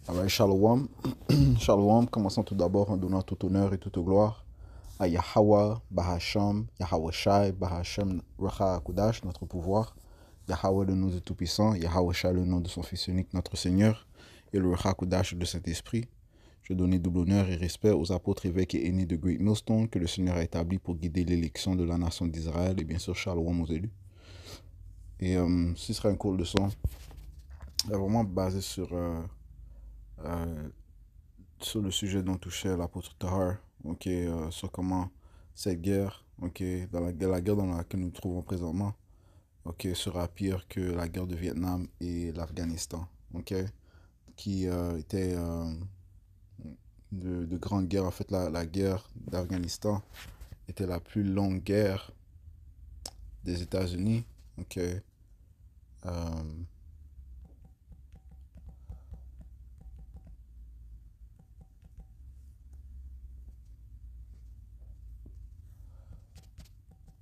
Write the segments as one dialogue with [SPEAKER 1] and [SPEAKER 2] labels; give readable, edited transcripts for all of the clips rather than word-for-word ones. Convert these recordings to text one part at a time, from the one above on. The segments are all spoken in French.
[SPEAKER 1] Alright, Shalom. Shalom, commençons tout d'abord en donnant tout honneur et toute gloire à Yahweh, Bahasham, Yahweh Shai, Bahasham, Racha Kudash, notre pouvoir. Yahweh, le nom du Tout-Puissant, Yahweh Shai, le nom de son Fils unique, notre Seigneur, et le Racha Kudash de Saint-Esprit. Je donne double honneur et respect aux apôtres, évêques et aînés de Great Millstone que le Seigneur a établi pour guider l'élection de la nation d'Israël, et bien sûr, Shalom aux élus. Et ce sera un cours de leçon vraiment basé euh, sur le sujet dont touchait l'apôtre Tahar, sur comment cette guerre, la guerre dans laquelle nous nous trouvons présentement, sera pire que la guerre de Vietnam et l'Afghanistan, qui était de grandes guerres. En fait, la guerre d'Afghanistan était la plus longue guerre des États-Unis, euh,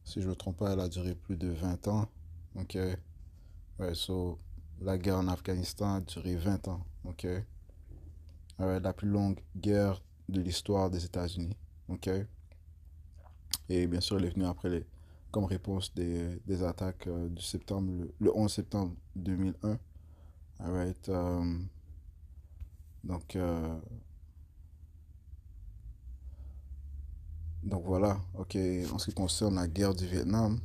[SPEAKER 1] si je ne me trompe pas, elle a duré plus de 20 ans, ok. Ouais, so, la guerre en Afghanistan a duré 20 ans, la plus longue guerre de l'histoire des États-Unis, Et bien sûr, elle est venue comme réponse des attaques du septembre, le 11 septembre 2001, alright. Donc, euh, donc voilà, en ce qui concerne la guerre du Vietnam,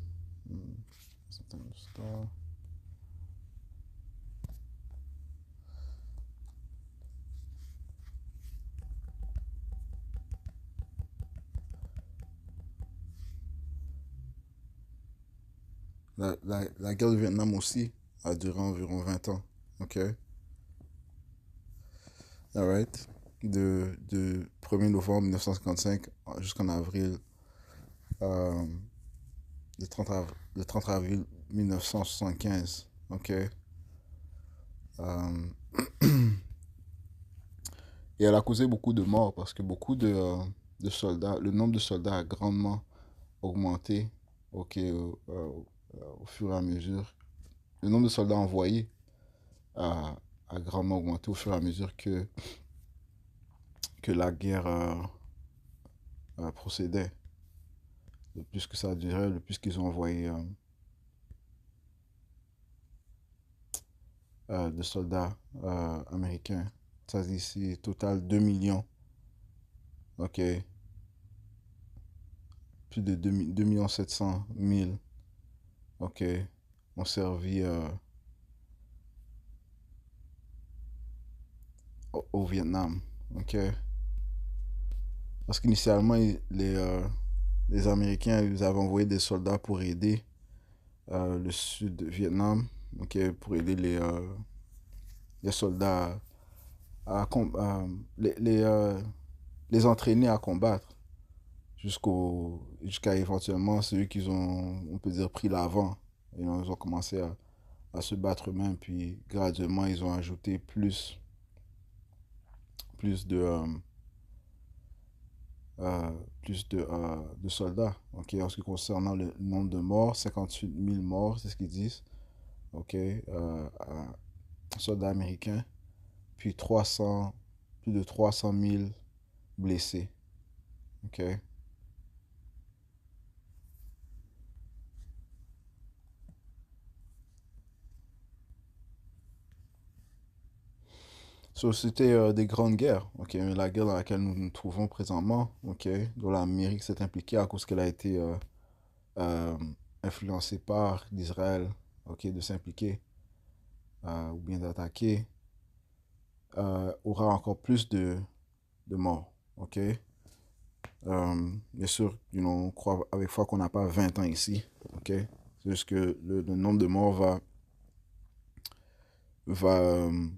[SPEAKER 1] la guerre du Vietnam aussi a duré environ 20 ans, ok, alright. De 1er novembre 1955 jusqu'en avril, euh, le 30 avril 1975, Euh, et elle a causé beaucoup de morts parce que de soldats, le nombre de soldats a grandement augmenté, au fur et à mesure. Le nombre de soldats envoyés a grandement augmenté au fur et à mesure que la guerre procédait. Le plus que ça durait, le plus qu'ils ont envoyé de soldats américains. Ça dit ici, total 2 millions. Ok, plus de 2 millions 700 000. Ok, ont servi au Vietnam. Ok, parce qu'initialement, les Américains ils avaient envoyé des soldats pour aider le sud du Vietnam, pour aider les soldats les entraîner à combattre jusqu'à éventuellement celui qu'ils ont, on peut dire, pris l'avant. Ils ont commencé à se battre eux-mêmes, puis graduellement, ils ont ajouté plus de, euh, de soldats. En ce qui concerne le nombre de morts, 58 000 morts, c'est ce qu'ils disent. Soldats américains. Puis plus de 300 000 blessés. OK. So, c'était des grandes guerres. Mais la guerre dans laquelle nous nous trouvons présentement, dont l'Amérique s'est impliquée à cause qu'elle a été euh, influencée par l'Israël, de s'impliquer ou bien d'attaquer, aura encore plus de morts. Bien sûr, on croit avec foi qu'on n'a pas 20 ans ici. C'est juste que le nombre de morts va, euh,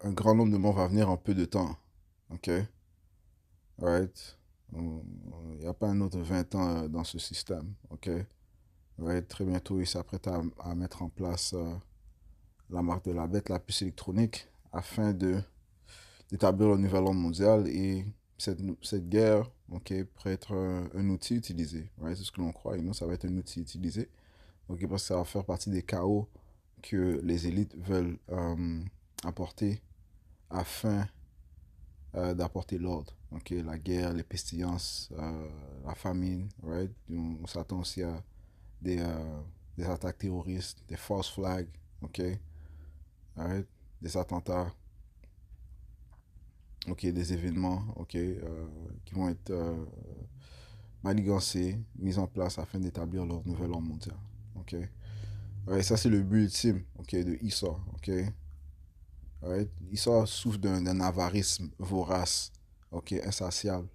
[SPEAKER 1] un grand nombre de morts va venir en peu de temps. OK? Right? Il n'y a pas un autre 20 ans dans ce système. OK? Right? Très bientôt, il s'apprête à mettre en place la marque de la bête, la puce électronique, afin d'établir le nouvel ordre mondial. Et cette guerre, pourrait être un outil utilisé. Right? C'est ce que l'on croit. Et nous, ça va être un outil utilisé. Parce que ça va faire partie des chaos que les élites veulent apporter afin d'apporter l'ordre. Ok, la guerre, les pestilences, la famine, right? On s'attend aussi à des attaques terroristes, des false flags, ok, right? Des attentats, ok, des événements, ok, qui vont être manigancés, mis en place afin d'établir leur nouvel ordre mondial, ok. Ouais, ça c'est le but ultime, ok, de Esau, ok. Right? Esau souffre d'un avarisme vorace, ok, insatiable.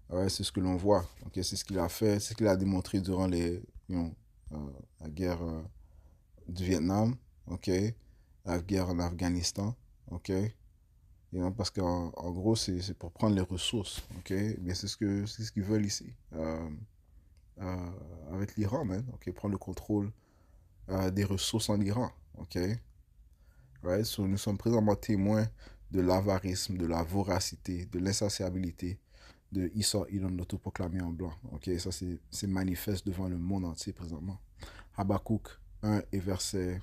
[SPEAKER 1] Ouais, c'est ce que l'on voit. Ok, c'est ce qu'il a fait, c'est ce qu'il a démontré durant la guerre du Vietnam, ok, la guerre en Afghanistan, ok. Parce qu'en en gros, c'est pour prendre les ressources, ok. Mais c'est ce qu'ils veulent ici, euh, avec l'Iran, man, ok, prendre le contrôle des ressources en Iran, ok. Right? So, nous sommes présentement témoins de l'avarisme, de la voracité, de l'insatiabilité de Esau Edom, l'autoproclamé en blanc. Ok, ça c'est manifeste devant le monde entier présentement. Habakkuk 1 et verset...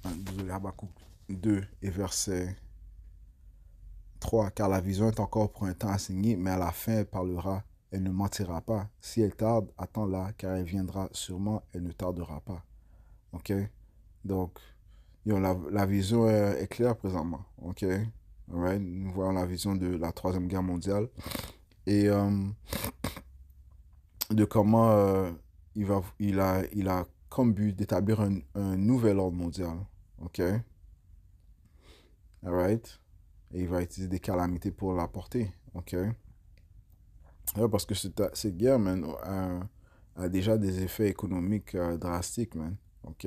[SPEAKER 1] désolé, Habakkuk 2 et verset 3. Car la vision est encore pour un temps assigné, mais à la fin elle parlera, elle ne mentira pas. Si elle tarde, attends-la, car elle viendra sûrement, elle ne tardera pas. Ok, donc la vision est claire présentement. Ok, alright? Nous voyons la vision de la Troisième Guerre mondiale et de comment il a comme but d'établir un nouvel ordre mondial. Ok, alright? Et il va utiliser des calamités pour l'apporter. Ok, ouais, parce que cette guerre, man, a déjà des effets économiques drastiques, man. Ok,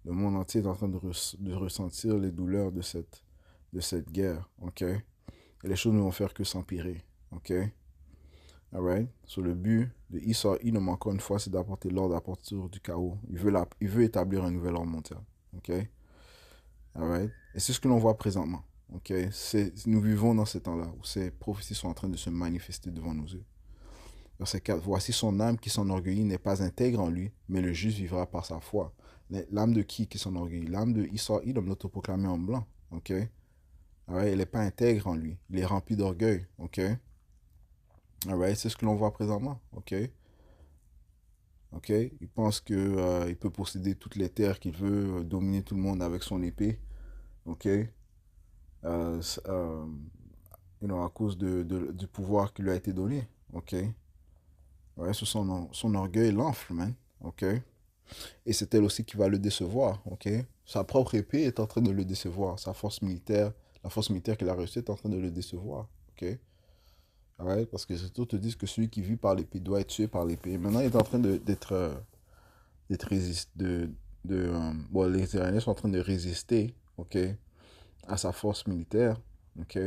[SPEAKER 1] le monde entier est en train de ressentir les douleurs de cette guerre. Ok, et les choses ne vont faire que s'empirer. Ok, alright? So, le but de Esau Edom, encore une fois, c'est d'apporter l'ordre à partir du chaos. Il veut établir un nouvel ordre mondial. Ok? Alright? Et c'est ce que l'on voit présentement. Ok? Nous vivons dans ces temps-là où ces prophéties sont en train de se manifester devant nos yeux. Verset 4. Voici son âme qui s'enorgueillit n'est pas intègre en lui, mais le juste vivra par sa foi. L'âme de qui s'enorgueillit? L'âme de Esau Edom, l'autoproclamé en blanc. Ok? Alright? Elle n'est pas intègre en lui. Il est rempli d'orgueil. Ok? Alright? C'est ce que l'on voit présentement. Ok? Ok, il pense que il peut posséder toutes les terres qu'il veut, dominer tout le monde avec son épée. Ok, à cause du pouvoir qui lui a été donné. Ok, ouais, sur son orgueil l'enfle, man. Ok, et c'est elle aussi qui va le décevoir. Ok, sa propre épée est en train de le décevoir. Sa force militaire, la force militaire qu'il a reçue est en train de le décevoir. Ok, ouais, parce que surtout te disent que celui qui vit par l'épée doit être tué par l'épée. Maintenant, il est en train d'être résiste, bon, les Israéliens sont en train de résister, ok, à sa force militaire, ok.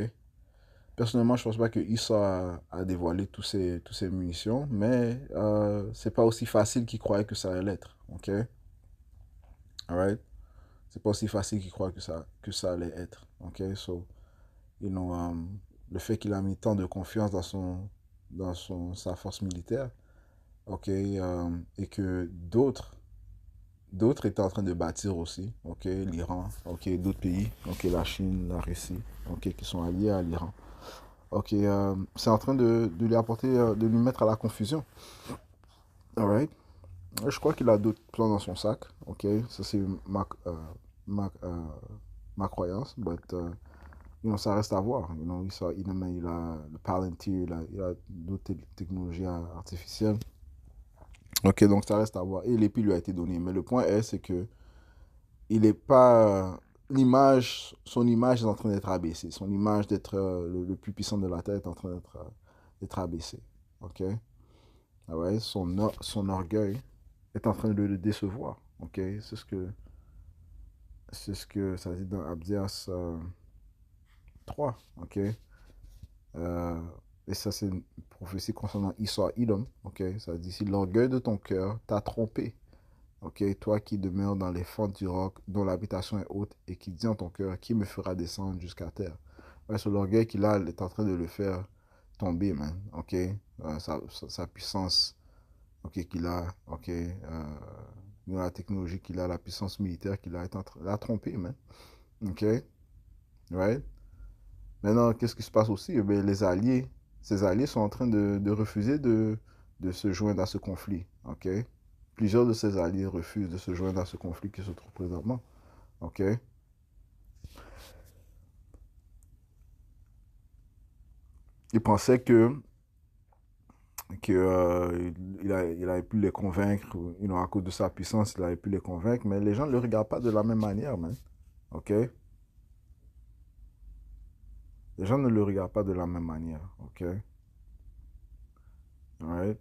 [SPEAKER 1] Personnellement, je pense pas que Issa a dévoilé tous ses munitions, mais c'est pas aussi facile qu'il croyait que ça allait être, ok. Alright, c'est pas aussi facile qu'il croyait que ça allait être, ok. So, le fait qu'il a mis tant de confiance sa force militaire, ok, et que d'autres étaient en train de bâtir aussi, ok, l'Iran, ok, d'autres pays, ok, la Chine, la Russie, ok, qui sont alliés à l'Iran. Ok, c'est en train de lui apporter, de lui mettre à la confusion. Alright. Je crois qu'il a d'autres plans dans son sac, ok, ça c'est ma, euh, ma croyance, but, ça reste à voir. Il a le Palantir, il a d'autres technologies artificielles. Ok, donc ça reste à voir. Et l'épée lui a été donnée. Mais le point est, c'est que il est pas son image est en train d'être abaissée. Son image d'être le plus puissant de la terre est en train d'être abaissée. Ok? Ah ouais, son orgueil est en train de le décevoir. Ok? C'est ce que ça dit dans Abdias 3. Ok? Euh, et ça, c'est une prophétie concernant Esau Edom. Ok? Ça dit ici, l'orgueil de ton cœur t'a trompé. Ok, toi qui demeures dans les fentes du roc, dont l'habitation est haute, et qui dis en ton cœur, qui me fera descendre jusqu'à terre? Ouais, sur l'orgueil qu'il a, il est en train de le faire tomber, man. Ok, sa puissance, ok, qu'il a, ok, la technologie qu'il a, la puissance militaire qu'il a, l'a trompé, man. OK? Right? Maintenant, qu'est-ce qui se passe aussi? Eh bien, ses alliés sont en train de refuser de se joindre à ce conflit. OK? Plusieurs de ses alliés refusent de se joindre à ce conflit qui se trouve présentement. OK? Ils pensaient il avait pu les convaincre, à cause de sa puissance, il avait pu les convaincre, mais les gens ne le regardent pas de la même manière, man. OK? Les gens ne le regardent pas de la même manière. OK? Right?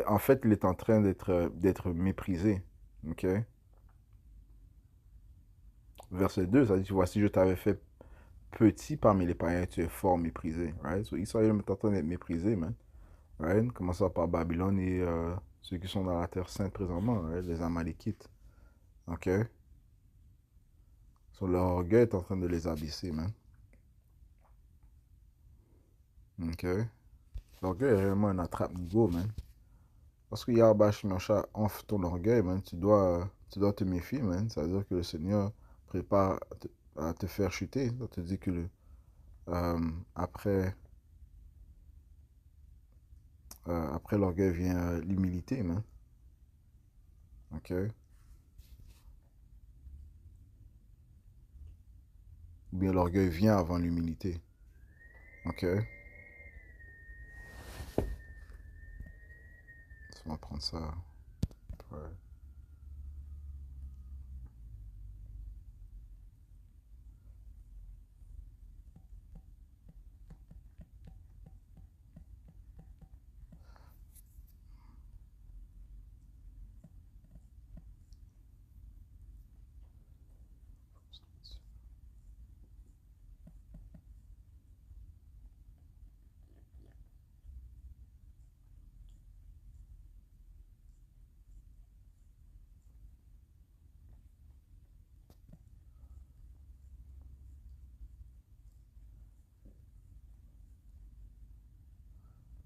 [SPEAKER 1] En fait, il est en train d'être méprisé. OK? Verset 2, ça dit, tu vois, si je t'avais fait petit parmi les païens, tu es fort méprisé. Right? So, Israël est en train d'être méprisé, man. Right? Commençant par Babylone et ceux qui sont dans la terre sainte présentement, right? Les Amalekites. OK? So, leur orgueil est en train de les abaisser, man. OK? L'orgueil est réellement un attrape-niveau, man. Parce que Yahbash Masha enfle ton orgueil, man. Tu dois te méfier, man. Ça veut dire que le Seigneur prépare à te faire chuter. Ça te dit que après, après l'orgueil vient l'humilité, man. OK? Ou bien l'orgueil vient avant l'humilité. OK? On va prendre ça. Ouais.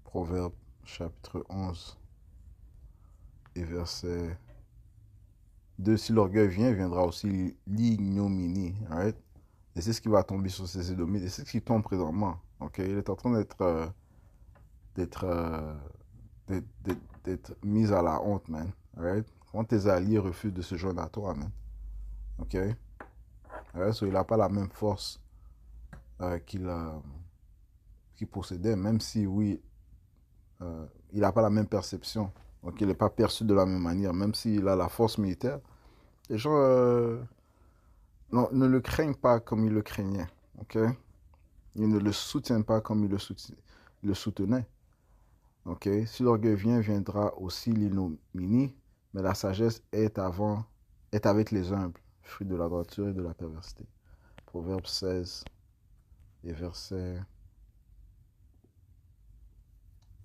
[SPEAKER 1] Proverbe chapitre 11 et verset 2. Si l'orgueil vient, viendra aussi l'ignominie. Right? Et c'est ce qui va tomber sur ces Édomites. Et c'est ce qui tombe présentement. OK? Il est en train d'être euh, d'être mis à la honte, man. Right? Quand tes alliés refusent de se joindre à toi, man. OK? Right? So, il n'a pas la même force qu'il possédait, même si, oui, il n'a pas la même perception. Donc, il n'est pas perçu de la même manière, même s'il a la force militaire. Les gens ne le craignent pas comme ils le craignaient. OK? Ils ne le soutiennent pas comme ils le soutenaient. OK? Si l'orgueil vient, viendra aussi l'ignominie, mais la sagesse est avec les humbles, fruit de la droiture et de la perversité. Proverbe 16 et verset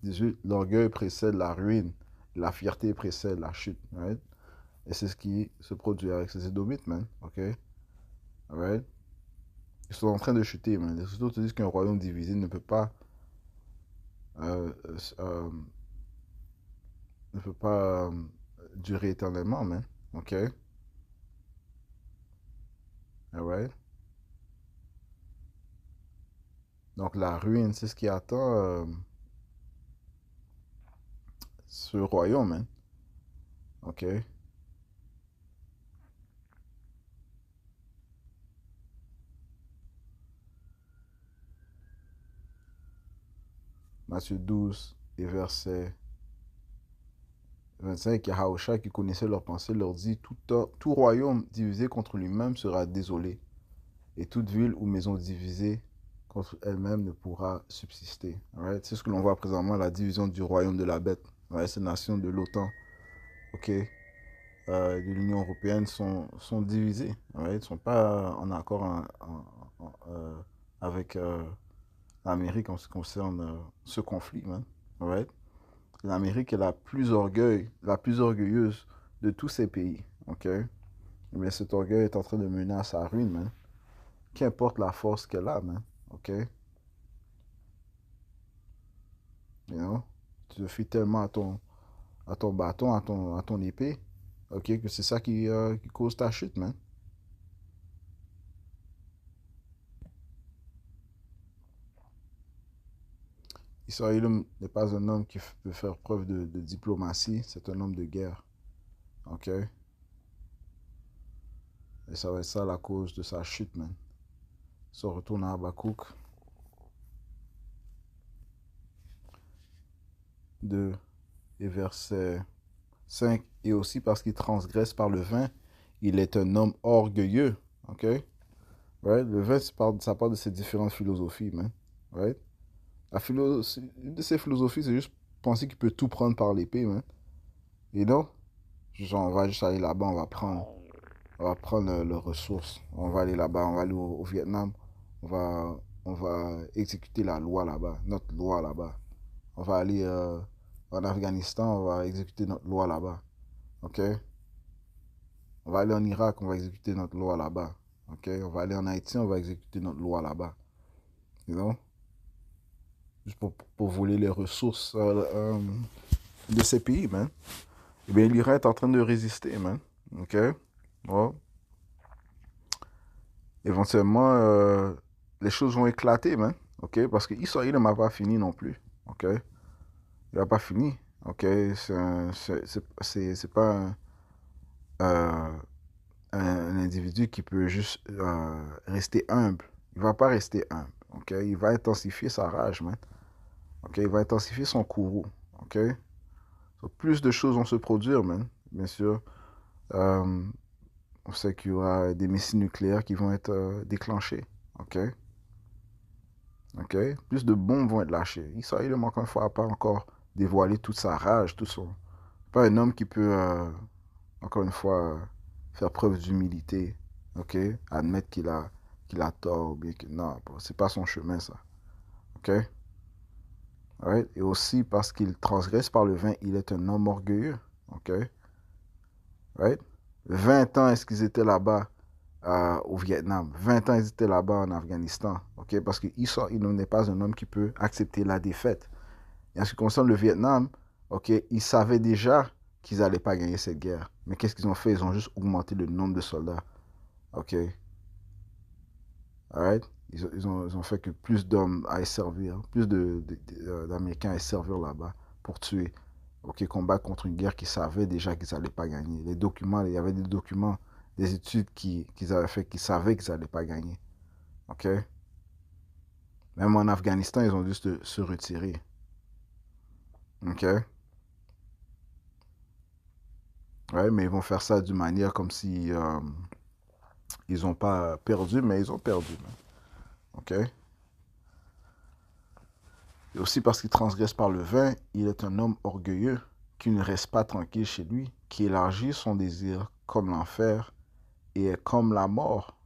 [SPEAKER 1] 18. L'orgueil précède la ruine, la fierté précède la chute. Right? Et c'est ce qui se produit avec ces Édomites, man. OK? Right? Ils sont en train de chuter, man. Les autres te disent qu'un royaume divisé euh, euh, ne peut pas durer éternellement, man. OK? Alright? Donc la ruine, c'est ce qui attend ce royaume, man. OK? Matthieu 12 et verset 25, Yahushua qui connaissait leurs pensées leur dit, tout royaume divisé contre lui-même sera désolé, et toute ville ou maison divisée contre elle-même ne pourra subsister. Alright? C'est ce que l'on voit présentement, la division du royaume de la bête. Alright? Ces nations de l'OTAN, OK, de l'Union européenne sont divisées. Alright? Ils ne sont pas en accord avec l'Amérique en ce qui concerne ce conflit, man. Alright? L'Amérique est la plus orgueilleuse de tous ces pays. OK? Mais cet orgueil est en train de mener à sa ruine, man. Qu'importe la force qu'elle a, man. OK? You know? Tu te fies tellement à ton à ton bâton, à ton épée. Ok, que c'est ça qui cause ta chute, man. Israël n'est pas un homme qui peut faire preuve de diplomatie, c'est un homme de guerre. Ok? Et ça va être ça la cause de sa chute, man. Ça retourne à Habakkuk 2 et verset 5. Et aussi parce qu'il transgresse par le vin, il est un homme orgueilleux. Ok? Right? Le vin, ça parle de ces différentes philosophies, man. Right? Une de ces philosophies, c'est juste penser qu'il peut tout prendre par l'épée, man. Et non? Genre, on va juste aller là-bas, on va prendre leurs ressources. On va aller là-bas, on va aller au Vietnam. On va, on va exécuter la loi là-bas, notre loi là-bas. On va aller en Afghanistan, on va exécuter notre loi là-bas. OK? On va aller en Irak, on va exécuter notre loi là-bas. OK? On va aller en Haïti, on va exécuter notre loi là-bas. You know? Juste pour voler les ressources de ces pays, man. Eh bien, l'Iran est en train de résister, man. OK? Bon. Éventuellement, les choses vont éclater, man. OK? Parce que Israël ne m'a pas fini non plus. OK? Il n'a pas fini. OK? C'est pas euh, un individu qui peut juste rester humble. Il va pas rester humble. OK? Il va intensifier sa rage, man. OK? Il va intensifier son courroux. OK? Donc, plus de choses vont se produire, man. Bien sûr. Euh, on sait qu'il y aura des missiles nucléaires qui vont être déclenchés. OK? OK? Plus de bombes vont être lâchées. Israël, encore une fois, n'a pas encore dévoilé toute sa rage, tout son. Pas un homme qui peut, encore une fois, faire preuve d'humilité. OK? Admettre qu'il a tort ou bien que non, c'est pas son chemin, ça. OK? Right? Et aussi parce qu'il transgresse par le vin, il est un homme orgueilleux. OK? Right? 20 ans, est-ce qu'ils étaient là-bas au Vietnam? 20 ans, ils étaient là-bas en Afghanistan. OK? Parce qu'il n'est pas un homme qui peut accepter la défaite. Et en ce qui concerne le Vietnam, ok, ils savaient déjà qu'ils n'allaient pas gagner cette guerre. Mais qu'est-ce qu'ils ont fait? Ils ont juste augmenté le nombre de soldats. Ok, alright? Ils ont fait que plus d'hommes aillent servir, plus d'Américains aillent servir là-bas pour tuer. Ok, combattre contre une guerre qu'ils savaient déjà qu'ils n'allaient pas gagner. Les documents, il y avait des documents, des études qu'ils avaient fait, qu'ils savaient qu'ils n'allaient pas gagner. Ok? Même en Afghanistan, ils ont dû se retirer. Ok? Ouais, mais ils vont faire ça d'une manière comme si ils n'ont pas perdu, mais ils ont perdu. OK? Et aussi parce qu'il transgresse par le vin, il est un homme orgueilleux qui ne reste pas tranquille chez lui, qui élargit son désir comme l'enfer et est comme la mort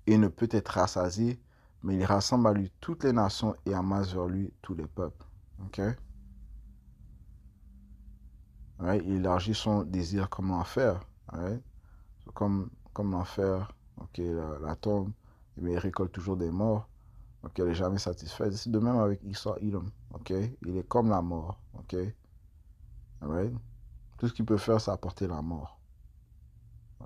[SPEAKER 1] et ne peut être rassasié, mais il rassemble à lui toutes les nations et amasse vers lui tous les peuples. OK? Ouais, il élargit son désir comme l'enfer. Ouais? Comme l'enfer, ok, la tombe, eh bien, il récolte toujours des morts. Ok, elle n'est jamais satisfaite. C'est de même avec Esau Edom. Ok, il est comme la mort. Ok, alright? Tout ce qu'il peut faire, c'est apporter la mort.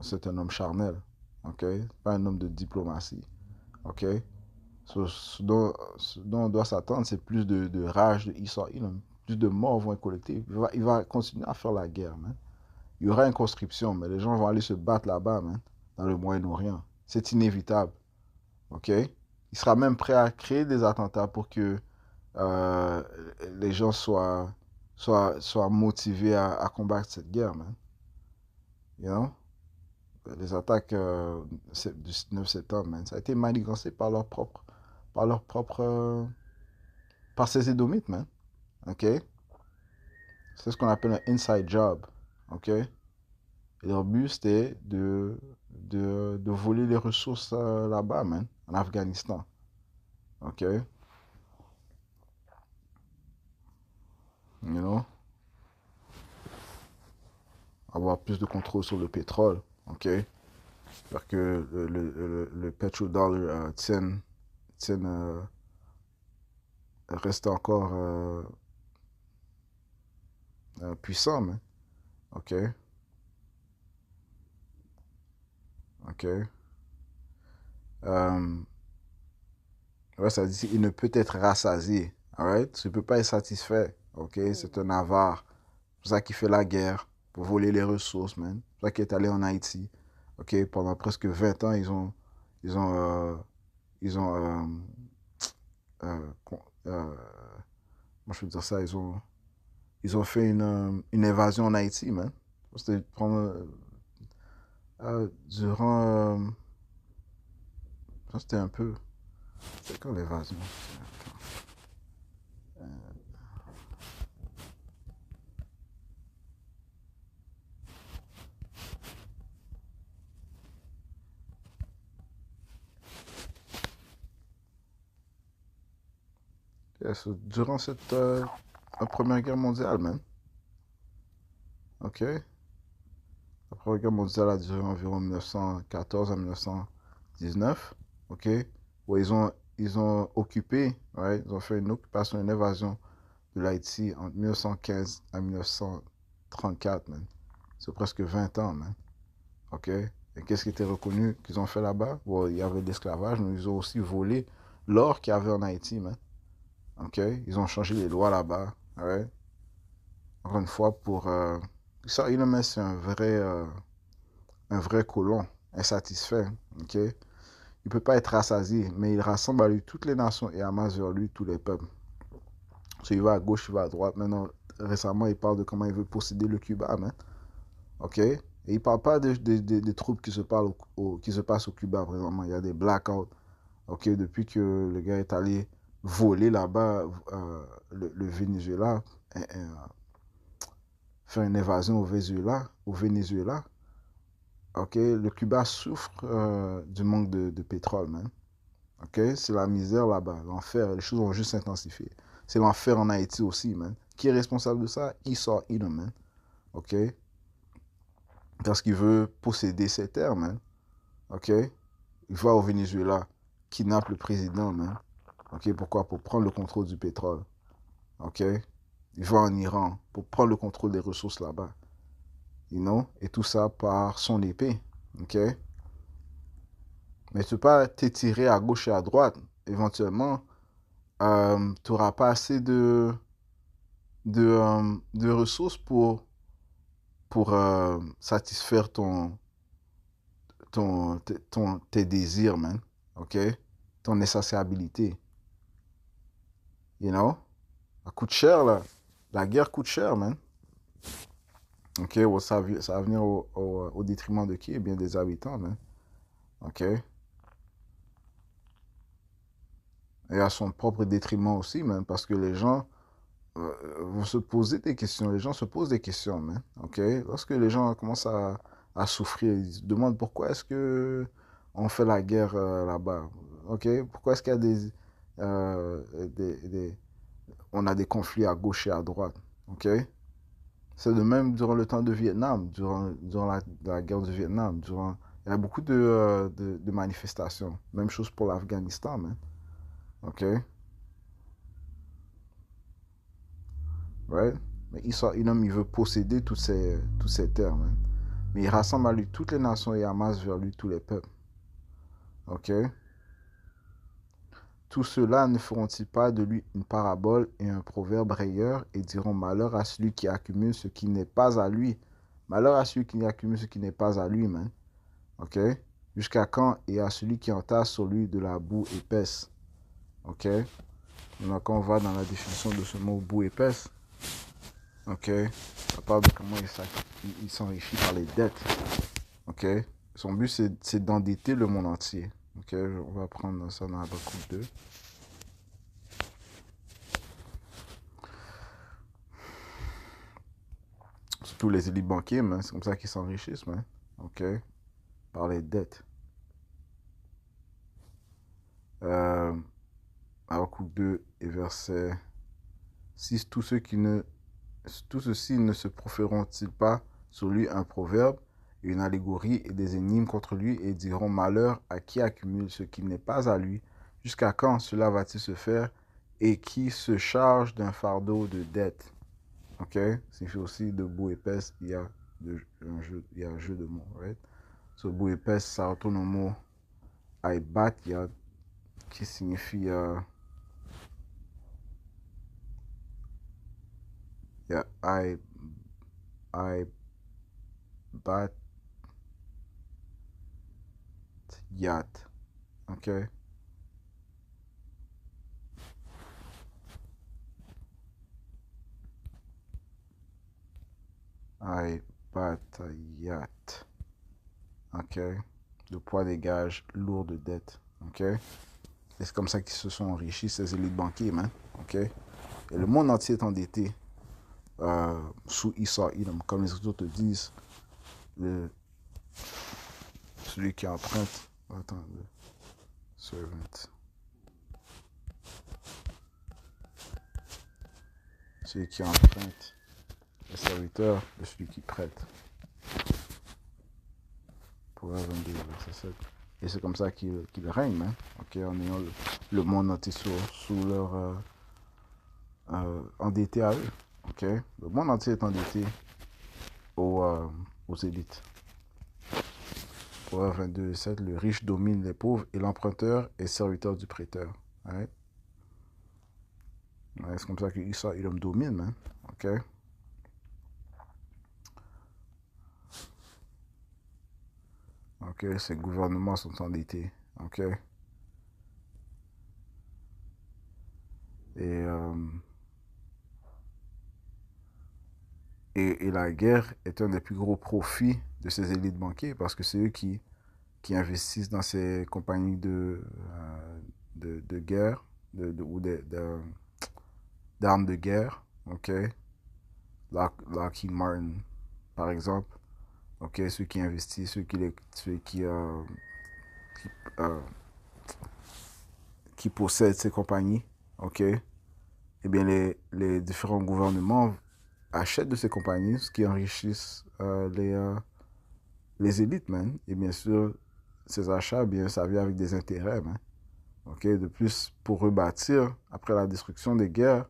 [SPEAKER 1] C'est un homme charnel. Ok, pas un homme de diplomatie. Ok, ce dont on doit s'attendre, c'est plus de rage de Esau Edom. Plus de morts vont être collectées. Il va continuer à faire la guerre, man. Il y aura une conscription, mais les gens vont aller se battre là-bas, man, dans le Moyen-Orient. C'est inévitable. OK? Il sera même prêt à créer des attentats pour que euh, les gens soient motivés à combattre cette guerre, man. You know? Les attaques du 9 septembre, man, ça a été manigancé par leur propre, par ces Édomites, man. OK? C'est ce qu'on appelle un inside job. OK? Et leur but, c'était de voler les ressources là-bas, man, en Afghanistan. OK? You know? Avoir plus de contrôle sur le pétrole. OK? Faire que le petrodollar tienne reste encore puissant, man. OK? OK? Ouais, ça dit, il ne peut être rassasié. Alright? Tu ne peux pas être satisfait. OK? C'est un avare. C'est pour ça qu'il fait la guerre, pour voler les ressources, man. C'est pour ça qu'il est allé en Haïti. OK? Pendant presque 20 ans, ils ont, ils ont, euh, con- euh, moi je peux dire ça, ils ont fait une invasion en Haïti, man. C'était pendant, durant, ça c'était un peu, c'était quand l'invasion? Yes, durant cette Première Guerre mondiale, man. OK? La Première Guerre mondiale a duré environ 1914 à 1919. OK? Où ils ont occupé, right? Ils ont fait une occupation, une invasion de l'Haïti entre 1915 à 1934, man. C'est presque 20 ans, man. OK? Et qu'est-ce qui était reconnu qu'ils ont fait là-bas? Bon, il y avait de l'esclavage, mais ils ont aussi volé l'or qu'il y avait en Haïti, man. OK? Ils ont changé les lois là-bas. Ouais. Encore une fois, pour... ça, Elon Musk, c'est un vrai colon, insatisfait. OK? Il peut pas être rassasié, mais il rassemble à lui toutes les nations et amasse vers lui tous les peuples. So, il va à gauche, il va à droite. Maintenant, récemment, il parle de comment il veut posséder le Cuba, man. OK? Et il parle pas des troupes qui qui se passent au Cuba, présentement. Il y a des blackouts. OK? Depuis que le gars est allé voler là-bas, le Venezuela, faire une invasion au Venezuela, OK? Le Cuba souffre du manque de pétrole, man. OK? C'est la misère là-bas, l'enfer. Les choses vont juste s'intensifier. C'est l'enfer en Haïti aussi, man. Qui est responsable de ça? Esau Edom, man. OK? Parce qu'il veut posséder ses terres, man. OK? Il va au Venezuela, kidnappe le président, man. OK? Pourquoi? Pour prendre le contrôle du pétrole. OK? Il va en Iran pour prendre le contrôle des ressources là-bas. You know? Et tout ça par son épée. OK? Mais tu peux pas t'étirer à gauche et à droite. Éventuellement, tu n'auras pas assez de ressources pour satisfaire tes désirs, man. OK? Ton insatiabilité. You know? Ça coûte cher, là. La guerre coûte cher, man. OK? Well, ça va venir au détriment de qui? Eh bien, des habitants, man. OK? Et à son propre détriment aussi, man. Parce que les gens vont se poser des questions. Les gens se posent des questions, man. OK? Lorsque les gens commencent à souffrir, ils se demandent pourquoi est-ce que on fait la guerre là-bas. OK? Pourquoi est-ce qu'il y a on a des conflits à gauche et à droite. OK? C'est de même durant le temps de Vietnam, durant la guerre du Vietnam. Il y a beaucoup de manifestations. Même chose pour l'Afghanistan, man. OK? Right? Mais il veut posséder tous ces terres, man. Mais il rassemble à lui toutes les nations et amasse vers lui tous les peuples. OK? Tout cela ne feront-ils pas de lui une parabole et un proverbe rayeur et diront malheur à celui qui accumule ce qui n'est pas à lui. Malheur à celui qui accumule ce qui n'est pas à lui, man. OK? Jusqu'à quand? Et à celui qui entasse sur lui de la boue épaisse. OK? Donc, quand on va dans la définition de ce mot boue épaisse, OK? Ça parle de comment il s'enrichit par les dettes. OK? Son but, c'est d'endetter le monde entier. OK? On va prendre ça dans Habakkuk 2. Surtout les élites banquiers, man. C'est comme ça qu'ils s'enrichissent, man. OK? Par les dettes. Habakkuk 2 et verset 6. Tout ceci ne se proféreront-ils pas sur lui un proverbe, une allégorie et des énigmes contre lui et diront malheur à qui accumule ce qui n'est pas à lui, jusqu'à quand cela va-t-il se faire et qui se charge d'un fardeau de dette? ok? Signifie aussi de boue épaisse, il y a un jeu de mots, right? So, boue épaisse, ça retourne au mot aibat, qui signifie, il y a aibat, yat, ok? Aibat, yat, ok? Le poids des gages lourds de dette, ok? Et c'est comme ça qu'ils se sont enrichis, ces élites banquiers, man, ok? Et le monde entier est endetté sous Issa Idom, comme les autres te disent, le, celui qui emprunte, attends, le servant, celui qui emprunte, le serviteur de celui qui prête. Pour 22, verset 7. Et c'est comme ça qu'il règne, hein? Ok, en ayant le monde entier sous leur endetté à eux. Ok, le monde entier est endetté aux élites. Pour 22, 7, le riche domine les pauvres et l'emprunteur est serviteur du prêteur. Ouais. Ouais, c'est comme ça que Issa Idom domine, hein? Ok. Ok, ces gouvernements sont endettés. Ok. Et, et la guerre est un des plus gros profits de ces élites banquiers parce que c'est eux qui investissent dans ces compagnies de guerre ou d'armes de guerre. Ok. Lockheed Martin, par exemple. Ok, ceux qui investissent, euh, qui possèdent ces compagnies. Ok. Eh bien, les différents gouvernements achètent de ces compagnies, ce qui enrichissent les élites, man. Et bien sûr, ces achats, bien, ça vient avec des intérêts, man. Ok, de plus, pour rebâtir, après la destruction des guerres,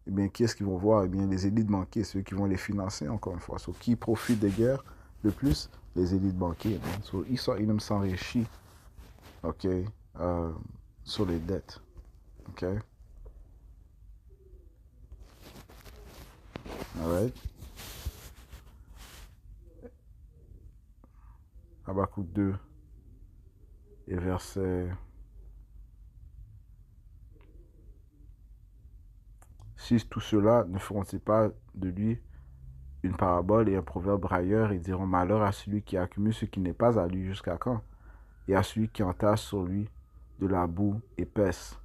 [SPEAKER 1] eh bien, qui est-ce qu'ils vont voir? Eh bien, les élites banquiers, ceux qui vont les financer, encore une fois. So, qui profite des guerres le plus? Les élites banquiers. Man. So, ils s'enrichit, ok, sur les dettes. Ok, alright. Habakkuk 2 et verset 6. Tout cela ne feront-ils pas de lui une parabole et un proverbe railleur et diront malheur à celui qui accumule ce qui n'est pas à lui jusqu'à quand? Et à celui qui entasse sur lui de la boue épaisse.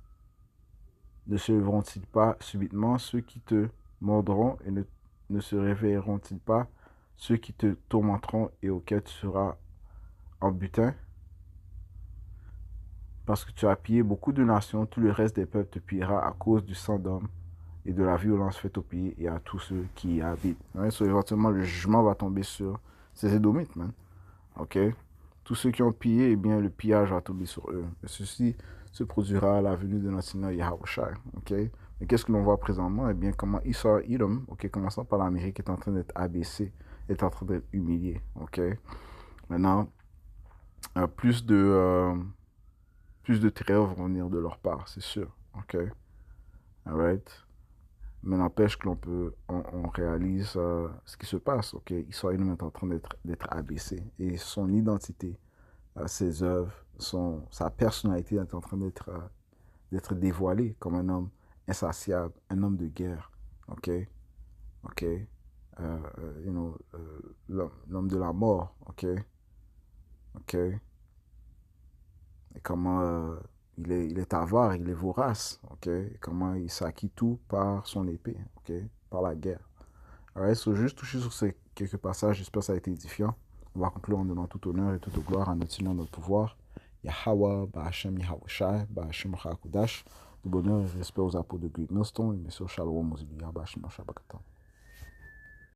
[SPEAKER 1] Ne se lèveront-ils pas subitement ceux qui te mordront et ne se réveilleront-ils pas ceux qui te tourmenteront et auxquels tu seras en butin? Parce que tu as pillé beaucoup de nations, tout le reste des peuples te pillera à cause du sang d'hommes et de la violence faite au pays et à tous ceux qui y habitent. Ouais, so, éventuellement, le jugement va tomber sur ces Édomites, man. Ok? Tous ceux qui ont pillé, eh bien, le pillage va tomber sur eux. Et ceci se produira à la venue de notre Seigneur Yahushua. Ok? Mais qu'est-ce que l'on voit présentement? Eh bien, comment Issa Edom, ok, commençant par l'Amérique, est en train d'être abaissé, est en train d'être humilié. Ok? Maintenant, euh, plus de, euh, plus de terreur vont venir de leur part, c'est sûr. Ok? Alright? Mais n'empêche que on réalise ce qui se passe. Ok? Issa Edom est en train d'être abaissé. Et son identité, ses œuvres, sa personnalité est en train d'être dévoilée comme un homme insatiable, un homme de guerre. OK? OK? L'homme de la mort. OK? OK? Et comment il est avare, il est vorace. OK? Et comment il s'acquit tout par son épée. OK? Par la guerre. Alright, so juste toucher sur ces quelques passages, j'espère que ça a été édifiant. On va conclure en donnant tout honneur et toute gloire à notre Seigneur, notre pouvoir. Yahweh, Bahashem Yahawashi, Bahashem Hakudash. Du bonheur et respect aux apôtres de Great Millstone et bien sûr Shalom aux Ibiyah, Bahashem Shabakatan.